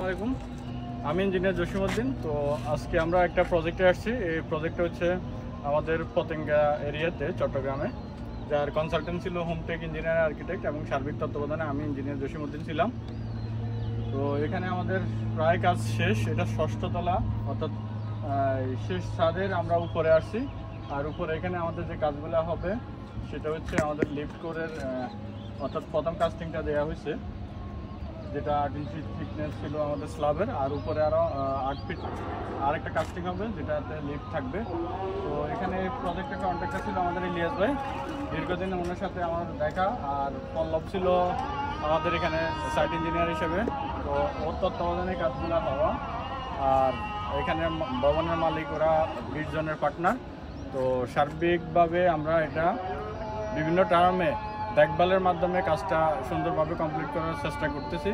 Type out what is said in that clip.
আসসালামু আলাইকুম, আমি ইঞ্জিনিয়ার জসিমউদ্দিন। তো আজকে আমরা একটা প্রজেক্টে আসছি। এই প্রজেক্টটা হচ্ছে আমাদের পতেঙ্গা এরিয়াতে চট্টগ্রামে, যার কনসালটেন্ট ছিল হোমটেক ইঞ্জিনিয়ার আর্কিটেক্ট এবং সার্বিক তত্ত্বাবধানে আমি ইঞ্জিনিয়ার জসিমউদ্দিন ছিলাম। তো এখানে আমাদের প্রায় কাজ শেষ। এটা ষষ্ঠ তলা, অর্থাৎ শেষ ছাদের আমরা উপরে আসছি। আর উপরে এখানে আমাদের যে কাজগুলো হবে সেটা হচ্ছে আমাদের লিফট কোরের, অর্থাৎ প্রথম কাস্টিংটা দেওয়া হয়েছে, যেটা 8 ইঞ্চি থিকনেস ছিল আমাদের স্ল্যাবের। আর উপরে আরও 8 ফিট আরেকটা কাস্টিং হবে, যেটাতে লিফট থাকবে। তো এখানে প্রজেক্টের কন্ট্রাক্টর ছিল আমাদের ইলিয়াস ভাই। দীর্ঘদিন ওনার সাথে আমার দেখা, আর পল্লব ছিল আমাদের এখানে সাইট ইঞ্জিনিয়ার হিসেবে। তো ওর তত্ত্বাবধানে কাজগুলো হওয়া। আর এখানে ভবনের মালিক ওরা 20 জনের পার্টনার। তো সার্বিকভাবে আমরা এটা বিভিন্ন টার্মে দেখভালের মাধ্যমে কাজটা সুন্দরভাবে কমপ্লিট করার চেষ্টা করতেছি।